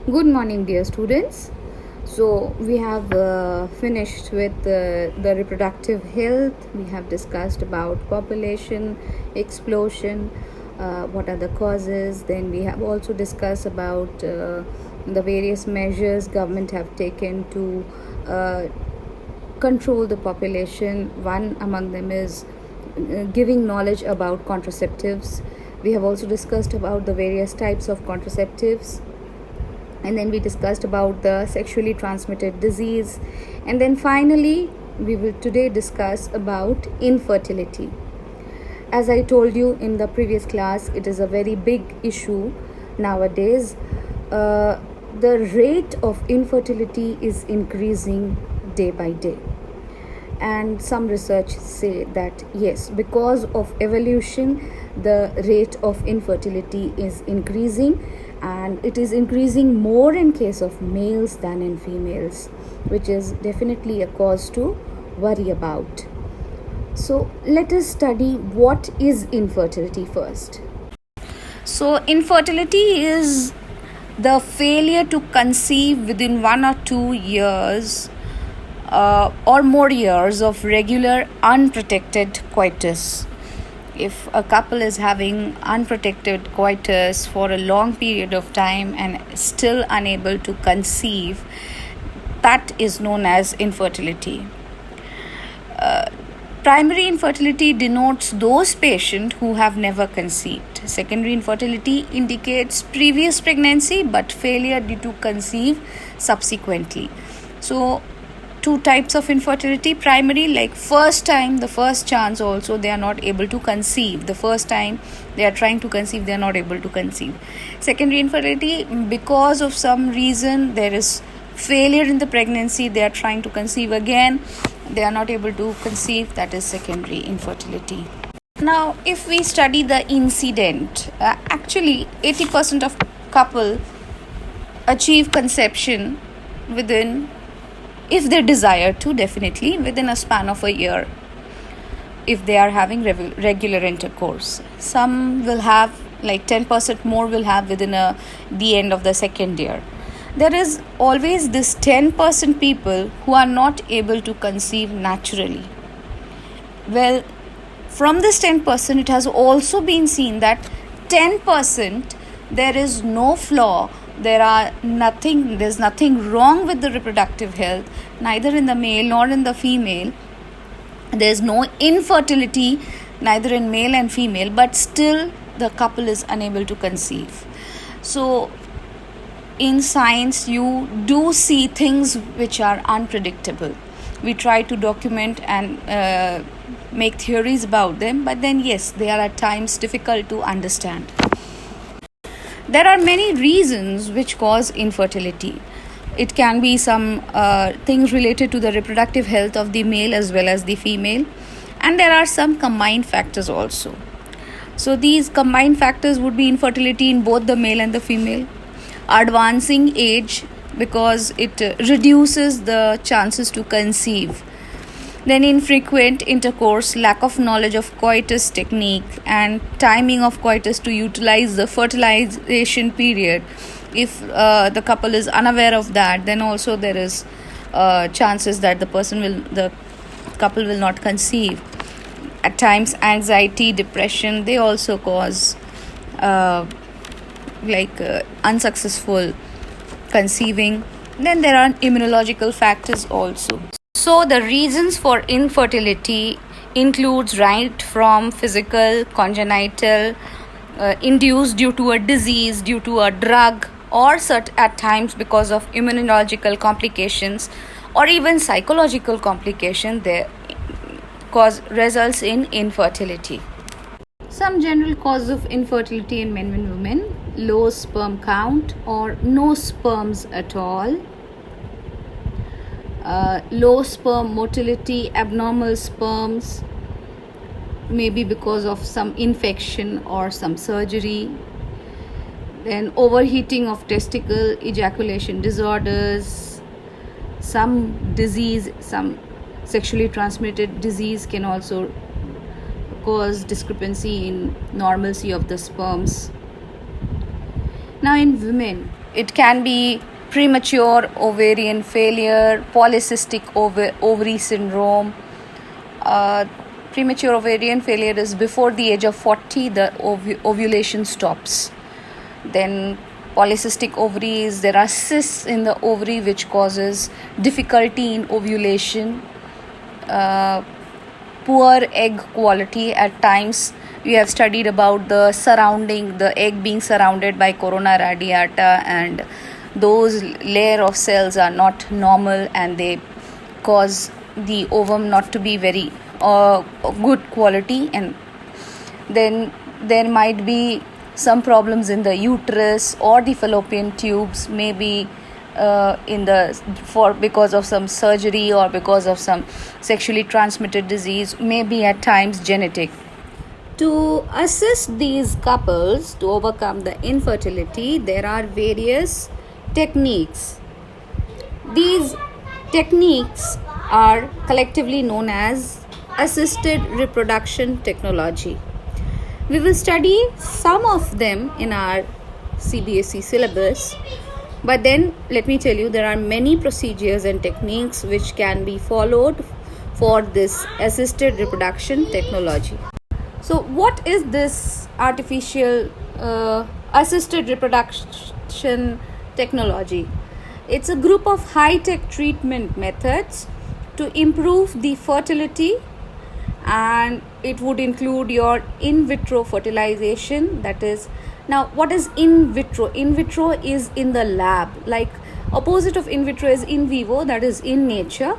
Good morning, dear students. So, we have finished with the reproductive health. We have discussed about population explosion, what are the causes. Then we have also discussed about the various measures government have taken to control the population. One among them is giving knowledge about contraceptives. We have also discussed about the various types of contraceptives, and then we discussed about the sexually transmitted disease, and then finally we will today discuss about infertility. As I told you in the previous class, it is a very big issue nowadays. The rate of infertility is increasing day by day, and some research say that yes, because of evolution the rate of infertility is increasing, and it is increasing more in case of males than in females, which is definitely a cause to worry about. So let us study what is infertility first. So infertility is the failure to conceive within 1 or 2 years or more years of regular unprotected coitus. If a couple is having unprotected coitus for a long period of time and still unable to conceive, that is known as infertility. Primary infertility denotes those patients who have never conceived. Secondary infertility indicates previous pregnancy but failure due to conceive subsequently. So, two types of infertility. Primary, like first time, the first chance also they are not able to conceive. The first time they are trying to conceive, they are not able to conceive. Secondary infertility, because of some reason there is failure in the pregnancy, they are trying to conceive again, they are not able to conceive. That is secondary infertility. Now, if we study the incident, actually 80% of couple achieve conception within, if they desire to, definitely within a span of a year, if they are having regular intercourse. Some will have, like 10% more will have within the end of the second year. There is always this 10% people who are not able to conceive naturally. Well, from this 10%, it has also been seen that 10% there is no flaw, there's nothing wrong with the reproductive health, neither in the male nor in the female. There's no infertility neither in male and female, but still the couple is unable to conceive. So in science you do see things which are unpredictable. We try to document and make theories about them, but then yes, they are at times difficult to understand. There are many reasons which cause infertility. It can be some things related to the reproductive health of the male as well as the female, and there are some combined factors also. So these combined factors would be infertility in both the male and the female. Advancing age, because it reduces the chances to conceive. Then infrequent intercourse, lack of knowledge of coitus technique and timing of coitus to utilize the fertilization period. If the couple is unaware of that, then also there is chances that the couple will not conceive. At times anxiety, depression, they also cause unsuccessful conceiving. Then there are immunological factors also. So the reasons for infertility includes right from physical, congenital, induced due to a disease, due to a drug, or at times because of immunological complications or even psychological complication, there results in infertility. Some general causes of infertility in men and women: low sperm count or no sperms at all, low sperm motility, abnormal sperms, maybe because of some infection or some surgery. Then overheating of testicle, ejaculation disorders, some disease, some sexually transmitted disease can also cause discrepancy in normalcy of the sperms. Now in women, It can be premature ovarian failure, polycystic ovary syndrome. Premature ovarian failure is before the age of 40, the ovulation stops. Then polycystic ovaries, there are cysts in the ovary which causes difficulty in ovulation. Poor egg quality at times. We have studied about the egg being surrounded by corona radiata, and those layer of cells are not normal and they cause the ovum not to be very good quality. And then there might be some problems in the uterus or the fallopian tubes, maybe because of some surgery or because of some sexually transmitted disease, maybe at times genetic. To assist these couples to overcome the infertility, there are various techniques. These techniques are collectively known as assisted reproduction technology. We will study some of them in our CBSE syllabus, but then let me tell you, there are many procedures and techniques which can be followed for this assisted reproduction technology. So what is this artificial assisted reproduction technology? It's a group of high-tech treatment methods to improve the fertility, and it would include your in vitro fertilization. That is, now what is in vitro? In vitro is in the lab, like opposite of in vitro is in vivo, that is in nature.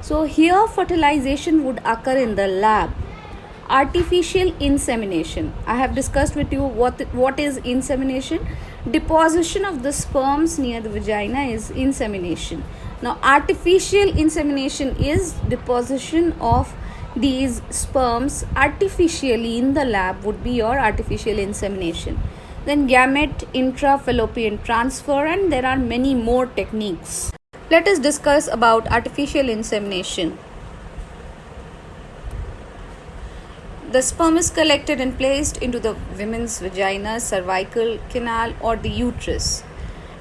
So here fertilization would occur in the lab. Artificial insemination, I have discussed with you what is insemination. Deposition of the sperms near the vagina is insemination. Now artificial insemination is deposition of these sperms artificially in the lab, would be your artificial insemination. Then gamete intrafallopian transfer, and there are many more techniques. Let us discuss about artificial insemination. The sperm is collected and placed into the woman's vagina, cervical canal, or the uterus,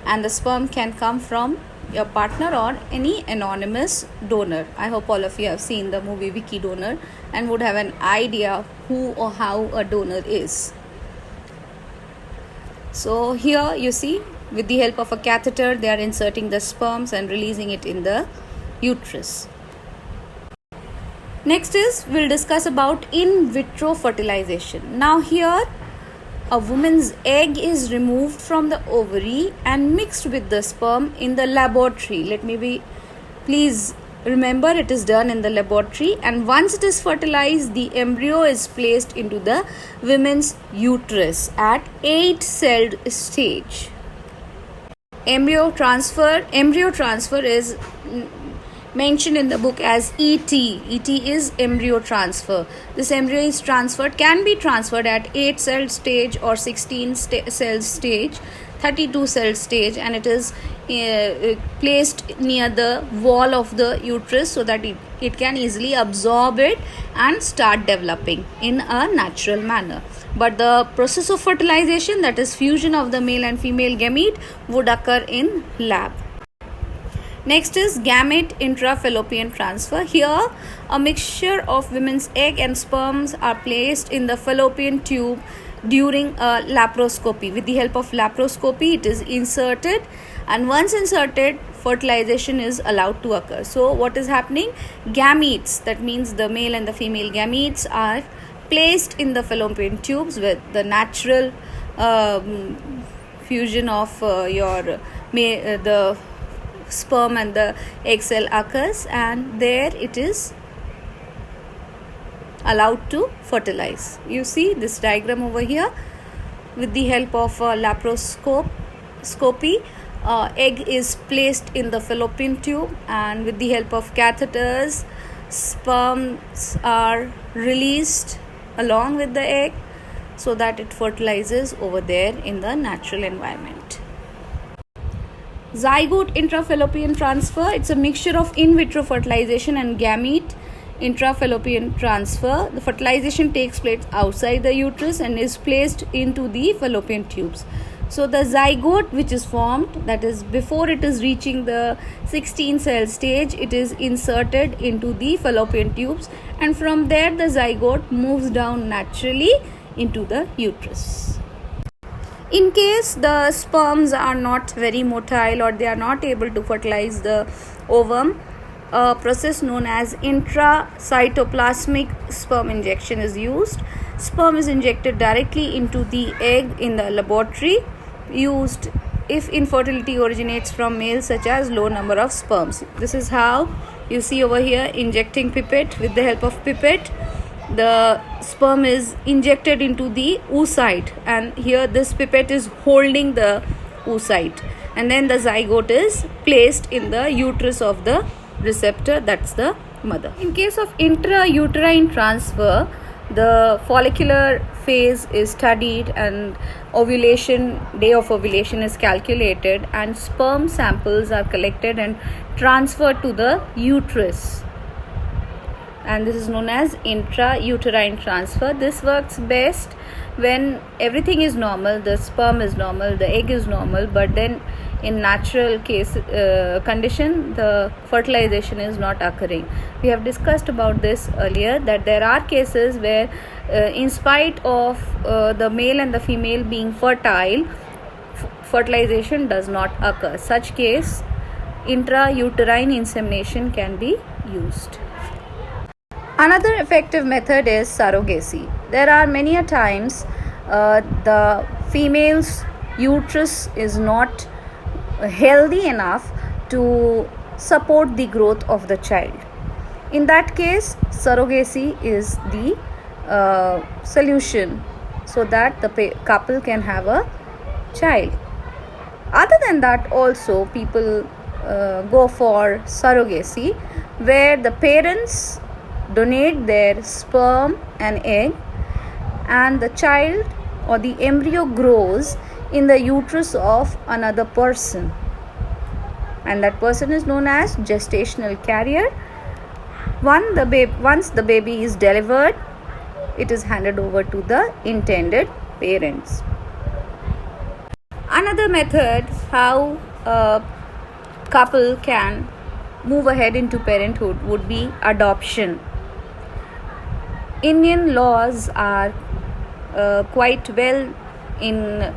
and the sperm can come from your partner or any anonymous donor. I hope all of you have seen the movie Vicky Donor and would have an idea who or how a donor is. So here you see, with the help of a catheter, they are inserting the sperms and releasing it in the uterus. Next is, we'll discuss about in vitro fertilization. Now here, a woman's egg is removed from the ovary and mixed with the sperm in the laboratory. Please remember, it is done in the laboratory, and once it is fertilized, the embryo is placed into the women's uterus at 8-celled stage. Embryo transfer is mentioned in the book as ET. ET is embryo transfer. This embryo is can be transferred at 8-cell stage or 16-cell stage, 32-cell stage, and it is placed near the wall of the uterus so that it can easily absorb it and start developing in a natural manner. But the process of fertilization, that is fusion of the male and female gamete, would occur in lab. Next is gamete intrafallopian transfer. Here, a mixture of women's egg and sperms are placed in the fallopian tube during a laparoscopy. With the help of laparoscopy, it is inserted, and once inserted, fertilization is allowed to occur. So what is happening? Gametes, that means the male and the female gametes, are placed in the fallopian tubes with the natural fusion of the sperm and the egg cell occurs, and there it is allowed to fertilize. You see this diagram over here. With the help of laparoscopy, egg is placed in the fallopian tube, and with the help of catheters, sperms are released along with the egg so that it fertilizes over there in the natural environment. Zygote intrafallopian transfer, it's a mixture of in vitro fertilization and gamete intrafallopian transfer. The fertilization takes place outside the uterus and is placed into the fallopian tubes. So the zygote which is formed, that is before it is reaching the 16 cell stage, it is inserted into the fallopian tubes, and from there the zygote moves down naturally into the uterus. In case the sperms are not very motile or they are not able to fertilize the ovum, a process known as intracytoplasmic sperm injection is used. Sperm is injected directly into the egg in the laboratory, used if infertility originates from males such as low number of sperms. This is how you see over here, injecting pipette. With the help of pipette, the sperm is injected into the oocyte, and here this pipette is holding the oocyte, and then the zygote is placed in the uterus of the receptor, that's the mother. In case of intrauterine transfer, the follicular phase is studied and day of ovulation is calculated, and sperm samples are collected and transferred to the uterus, and this is known as intrauterine transfer. This works best when everything is normal, the sperm is normal, the egg is normal, but then in natural condition the fertilization is not occurring. We have discussed about this earlier, that there are cases where in spite of the male and the female being fertile, fertilization does not occur. Such case, intrauterine insemination can be used. Another effective method is surrogacy. There are many a times the female's uterus is not healthy enough to support the growth of the child. In that case, surrogacy is the solution so that the couple can have a child. Other than that, also people go for surrogacy, where the parents donate their sperm and egg, and the child or the embryo grows in the uterus of another person, and that person is known as gestational carrier. Once the baby is delivered, it is handed over to the intended parents. Another method how a couple can move ahead into parenthood would be adoption. Indian laws are quite well in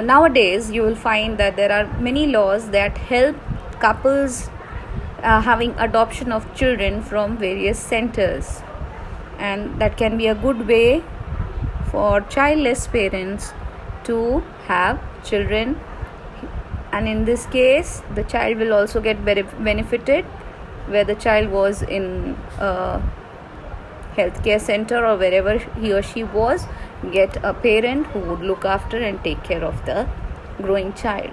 nowadays. You will find that there are many laws that help couples having adoption of children from various centers, and that can be a good way for childless parents to have children, and in this case the child will also get benefited, where the child was in a healthcare center or wherever he or she was, get a parent who would look after and take care of the growing child.